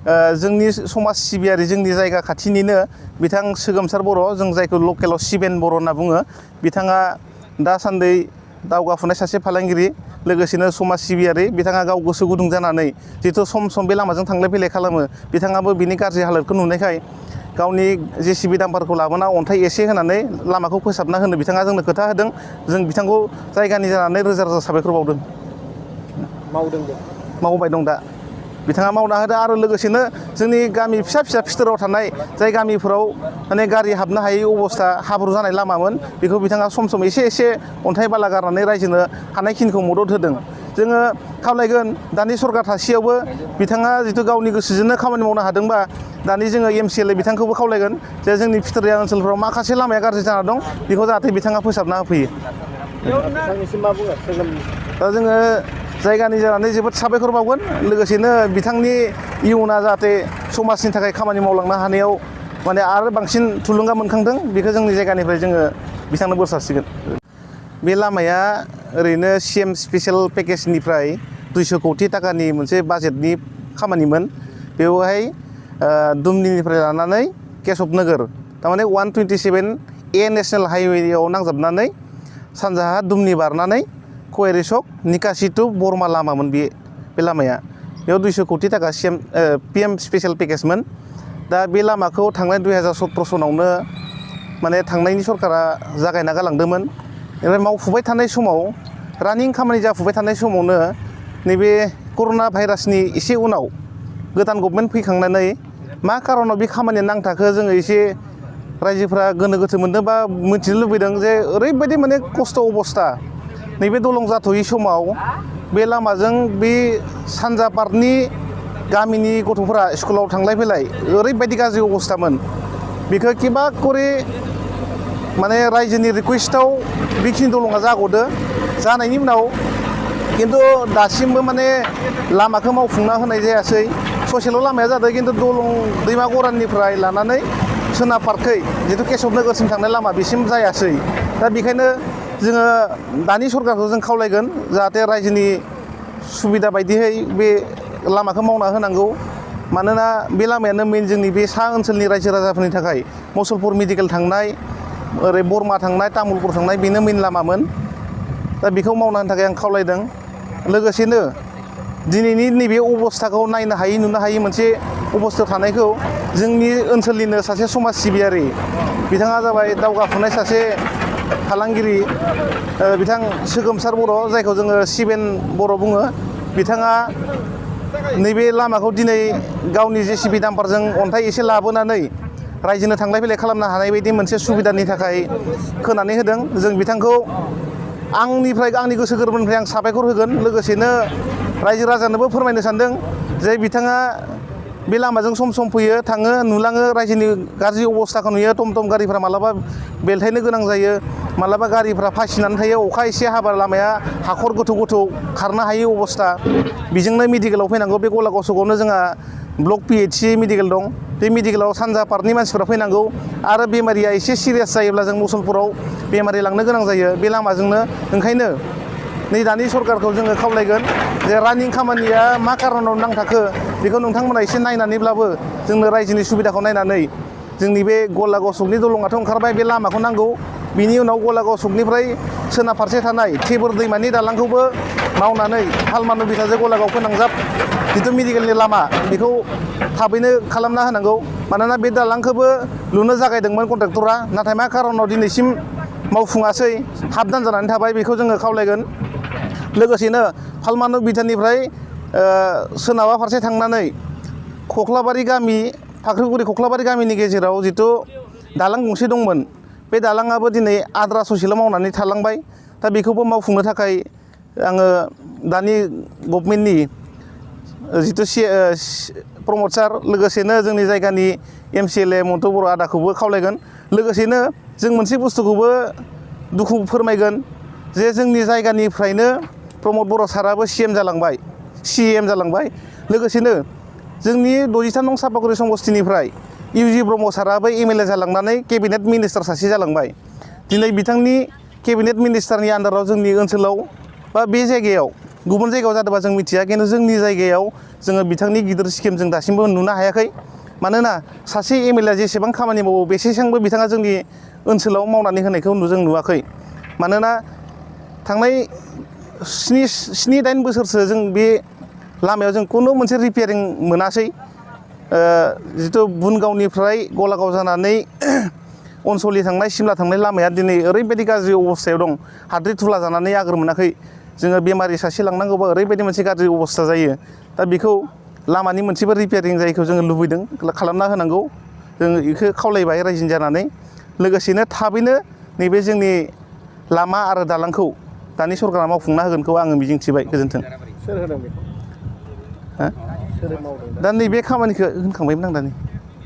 जोंनि समाज सिबियारि जोंनि जायगा खाथिनिनो बिथां सोगोमसार बर' जों जायखौ लकेलाव सिबेन बर' होनना बुङो बिथाङा दासान्दि दावगाफुनाय सासे फालांगिरि लोगोसेनो समाज सिबियारि बिथाङा गाव गोसो गुदुं जानानै जिहेथु सम बे लामाजों थांलाय फैलाय खालामो बिथाङाबो बिनि गाज्रि हालोदखौ नुनायखाय गावनि जेसिबि दाम्पारखौ लाबोना अन्थाइ एसे होनानै लामाखौ फोसाबना होनो बिथाङा जोंनो खोथा होदों जों बिथांखौ जायगानि जानानै रोजा रोजा साबायखर बावदों मावबाय दं दा बिथाङा मावना होदो आरो लोगोसेनो जोंनि गामि फिसा फिसा फिथोराव थानाय जाय गामिफोराव माने गारि हाबनो हायै अबस्था हाब्रु जानाय लामामोन बेखौ बिथाङा सम एसे अन्थाइ बाला गारनानै रायजोनो हानायखिनिखौ मदद होदों जोङो खावलायगोन दानि सरकार थासेयावबो बिथाङा जिथु गावनि गोसोजोंनो खामानि मावनो हादोंबा दानि जोङो MCLA बिथांखौबो खावलायगोन जे जोंनि फिथोरिया ओनसोलफ्राव माखासे लामाया गाज्रि जाना दं बेखौ जाहाथे बिथाङा फोसाबना होफैयो दा जोङो जायगानि जानानै जोबोद साबायखर बावगोन लोगोसेनो बिथांनि इयुना जाहाथे समाजनि थाखाय खामानि मावलांनो हानायाव माने आरो बांसिन थुलुंगा मोनखांदों बेखौ जोंनि जायगानिफ्राय जोङो बिथांनो बोर सारसिगोन बे लामाया ओरैनो CM स्पेसियेल पेकेजनिफ्राय 200 कौटि टाकानि मोनसे बाजेटनि खामानिमोन बेवहाय दुमनिनिफ्राय लानानै केशब नोगोर थारमाने 127A नेशनेल हाइवेआव नांजाबनानै सानजाहा दुमनि बारनानै क'येरी चक निकासि टु बरमा लामामोन बे लामाया बेयाव 200 कौटि टाका PM स्पेसियेल पेकेजमोन दा बे लामाखौ थांनाय 2017 सनावनो माने थांनायनि सरकारा जागायना गालांदोंमोन ओमफ्राय मावफुबाय थानाय समाव रानिं खामानि जाफुबाय थानाय समावनो नैबे कर'ना भाइरासनि एसे उनाव गोदान गभर्नमेन्ट फैखांनानै मा खारनाव बे खामानिया नांथाखो जोङो एसे रायजोफ्रा गोनो गोथो मोनदों बा मिथिनो लुबैदों जे ओरैबायदि माने खस्थ' अबस्था नैबे दलं जाथ'यै समाव बे लामाजों बे सानजा पार्टनि गामिनि गथ'फोरा स्कुलाव थांलाय फैलाय ओरैबायदि गाज्रि अबस्थामोन बेखौ किबा करे माने रायजोनि रिकुवेस्टआव बेखिनि दलङा जाग'दो जानायनि उनाव खिन्थु दासिमबो माने लामाखौ मावफुंना होनाय जायासै ससेल' लामाया जादों खिन्थु दलं दैमा गराननिफ्राय लानानै सोनाब पार्टखै जिथु केशब नोगोरसिम थांनाय लामा बेसिम जायासै दा बेखायनो जोङो दानि सरकारखौ जों खावलायगोन जाहाथे रायजोनि सुबिदा बायदियै बे लामाखौ मावना होनांगौ मानोना बे लामायानो मेइन जोंनि बे सा ओनसोलनि रायजो राजाफोरनि थाखाय मुसलपुर मेडिकेल थांनाय ओरै बरमा थांनाय तामुलपुर थांनाय बेनो मेइन लामामोन दा बेखौ मावना होनो थाखाय आं खावलायदों लोगोसेनो दिनैनि नैबे अबस्थाखौ नायनो हायै नुनो हायै मोनसे अबस्थायाव थानायखौ जोंनि ओनसोलनिनो सासे समाज सिबियारि बिथाङा जाबाय दावगाफुनाय सासे फालांगिरि बिथां सोगोमसार बर' जायखौ जोङो सिबेन बर' बुङो बिथाङा नैबे लामाखौ दिनै गावनि जेसिबि दाम्पारजों अन्थाइ एसे लाबोनानै रायजोनो थांलाय फैलाय खालामनो हानाय बायदि मोनसे सुबिदानि थाखाय खोनानै होदों जों बिथांखौ आंनि गोसो गोरबोनिफ्राय आं साबायखर होगोन लोगोसेनो रायजो राजानोबो फोरमायनो सानदों जे बिथाङा बे लामाजों सम फैयो थाङो नुलाङो रायजोनि गाज्रि अबस्थाखौ नुयो टम गारिफ्रा मालाबा बेलथायनो गोनां जायो मालाबा गारिफ्रा फासिनानै थायो अखा एसे हाबा लामाया हाखर गोथौ खारनो हायै अबस्था बेजोंनो मेडिकेलाव फैनांगौ बे गलागाव सकआवनो जोंहा ब्लक PHC मेडिकेल दं बे मेडिकेलाव सानजा पार्टनि मानसिफ्रा फैनांगौ आरो बेमारिया एसे सिरियास जायोब्ला जों मुसलपुराव बेमारि लांनो गोनां जायो बे लामाजोंनो ओंखायनो नै दानि सरकारखौ जोङो खावलायगोन जे रानिं खामानिया मा खारनाव नांथाखो बेखौ नोंथांमोना एसे नायनानैब्लाबो जोंनो रायजोनि सुबिदाखौ नायनानै जोंनि बे गलागाव सकनि दलङाथ' ओंखारबाय बे लामाखौ नांगौ बिनि उनाव गलागाव सकनिफ्राय सोनाब फारसे थानाय थेबोर दैमानि दालांखौबो मावनानै हालमानु बिथाजों गलागाव फोनांजाब जिथु मेडिकेलनि लामा बेखौ थाबैनो खालामना होनांगौ मानोना बे दालांखौबो लुनो जागायदोंमोन कन्ट्राक्टरा नाथाय मा खारनाव दिनैसिम मावफुङासै हाबदान जानानै थाबाय बेखौ जोङो खावलायगोन लोगोसेनो फालमानु बिथानिफ्राय सोनाबा फारसे थांनानै खख्लाबारि गामि फाख्रिगुरि खख्लाबारि गामिनि गेजेराव जिथु दालां गंसे दंमोन बे दालाङाबो दिनै आद्रा ससेल' मावनानै थालांबाय दा बेखौबो मावफुंनो थाखाय आङो दानि गभर्नमेन्टनि जिथु प्रमद सार लोगोसेनो जोंनि जायगानि MCLA मन्टु बर' आदाखौबो खावलायगोन लोगोसेनो जों मोनसे बुस्थुखौबो दुखु फोरमायगोन जे जोंनि जायगानिफ्रायनो प्रमद बर' साराबो CM जालांबाय लोगोसेनो जोंनि 63 नं सापागुरि समस्तिनिफ्राय UG ब्रह्म साराबो MLA जालांनानै केबिनेट मिनिस्टार सासे जालांबाय दिनै बिथांनि केबिनेट मिनिस्टारनि आन्दाराव जोंनि ओनसोलाव बा बे जायगायाव गुबुन जायगायाव जादोंबा जों मिथिया खिन्थु जोंनि जायगायाव जोङो बिथांनि गिदिर स्किम जों दासिमबो नुनो हायाखै मानोना सासे एमएलए जेसेबां खामानि मावो बेसेबांबो बिथाङा जोंनि ओनसोलाव मावनानै होनायखौ जों नुवाखै मानोना थांनाय 7-8 बोसोरसो जों बे लामायाव जों खुनु मोनसे रिपेयारिं मोनासै जिथु बुनगावनिफ्राय गलागाव जानानै अनसलि थांनाय सिमला थांनाय लामाया दिनै ओरैबायदि गाज्रि अबस्थायाव दं हाद्रि थुला जानानै आगोर मोनाखै जोङो बेमारि सासे लांनांगौबा ओरैबायदि मोनसे गाज्रि अबस्था जायो दा बेखौ लामानि मोनसेबो रिपेयारिं जायखौ जोङो लुबैदों खालामना होनांगौ जों बेखौ खावलायबाय रायजोनि जानानै लोगोसेनो थाबैनो नैबे जोंनि लामा आरो दालांखौ दानि सरकारा मावफुंना होगोनखौ आङो मिजिंथिबाय गोजोन्थों सोर होदों बेखौ सोर मावदों दा नैबे खामानिखौ होनखांबायमोन आं दानि